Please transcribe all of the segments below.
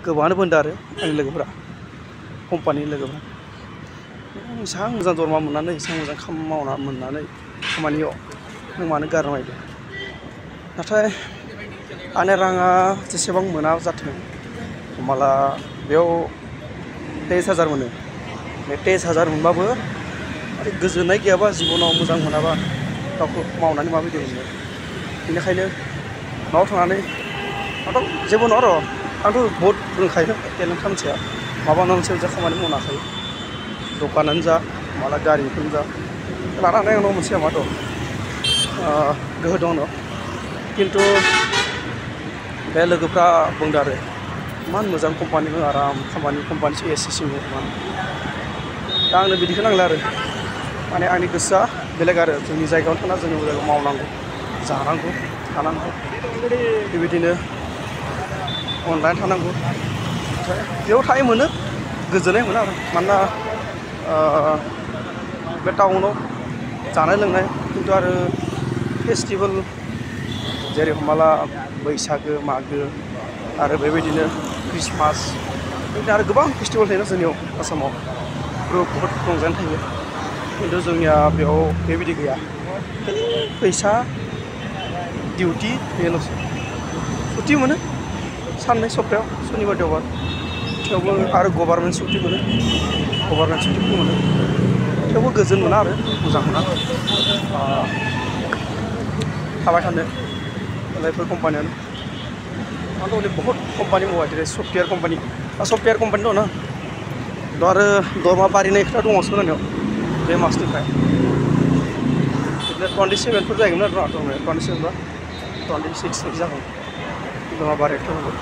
गोबाङानो बोन्दों आरो आंनि लोगोफोरा कम्पानिनि लोगोफोरा एसेबां मोजां दरमा मोननानै एसेबां मोजां खामानि मावना मोननानै खामानियाव नों मानो गारनायदों नाथाय आंनि राङा जेसेबां मोना जाथों हमना बेयाव 23,000 मोनो बे 23,000 मोनबाबो गोजोननाय गैयाबा जिबनाव मोजां मोनाबा गावखौ मावनानै माबायदि मोनो बेनिखायनो न'आव थांनानै आंथ' जेबो नङा र' आंथ' बहुत रोंखायो टेलेन्ट खालामसेया माबा मोनसे खामानि मावनो हाखायो दखानानो जा माला गारिखौनो जा लानो हानाय आंनाव मोनसे मा दं गोहो दं आंनाव खिन्थु बे लोगोफ्रा बुंदों आरो इमान मोजां कम्पानिखौ आराम खामानि कम्पानिसो एसि मान दा आंनो बिदिखौ नांला आरो माने आंनि गोसोआ बेलेग आरो जोंनि जायगायावनो थाना जोंनि जायगायाव मावनांगौ जानांगौ थानांगौ बेबायदिनो अनलाइन थानांगौ ओमफ्राय बेयाव टाइम मोनो गोजोननाय मोनो आरो मानोना बे टाउनाव जानाय लोंनाय खिन्थु आरो फेस्टिभेल जेरै हमना बैसागो मागो आरो बेबायदिनो ख्रिस्टमास बेबायदिनो आरो गोबां फेस्टिभेल थायो जोंनियाव आसामाव बहुत रंजानाय थायो खिन्थु जोंनिया बेयाव बेबायदि गैया फैसा डिउटि बेल'सो सुटि मोनो साननै सप्तायाव सनिबार देवबार थेवबो आरो गभार्नमेन्ट सुटि मोनो गभार्नमेन्ट सुटिखौ मोनो थेवबो गोजोन मोना आरो मोजां मोना थाबाय थानो बेफोर कम्पानियानो आंथ' हले बहुत कम्पानि मावबाय जेरै सफ्टवेयार कम्पानि दं ना दा आरो दरमा बारिनाय खोथा दङ सोलोंनायाव बे मासनिफ्राय बिदिनो 27 जाहैगोन आरो ना 27 बा 26 बिदि जागोन दरमा बारिनायथ' होनगोन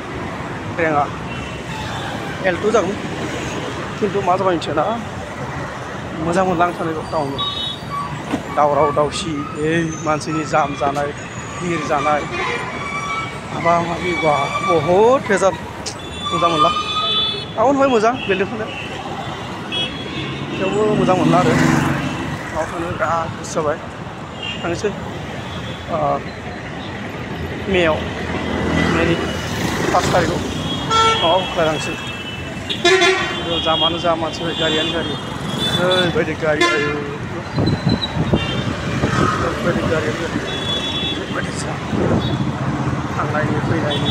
रेङा L2 जागोन खिन्थु मा जाबाय मिथिया मोजां मोनला आं थानाय टाउनाव दावराव दावसि मानसिनि जाम जानाय भिर जानाय माबा माबि बा बहुत भेजाल मोजां मोनला टाउन हय मोजां बिल्डिंफोरनो थेवबो मोजां मोनला आरो न'आव थांनो बिराद गोसो जाबाय थांनोसै मेनि 5 तारिखआव न'आव थांसै जामानो जा मानसि गारियानो गारि ओरैबायदि गारि आयो ओरैबायदि गारियानो गारि ओरैबायदि थांनायनि फैनायनि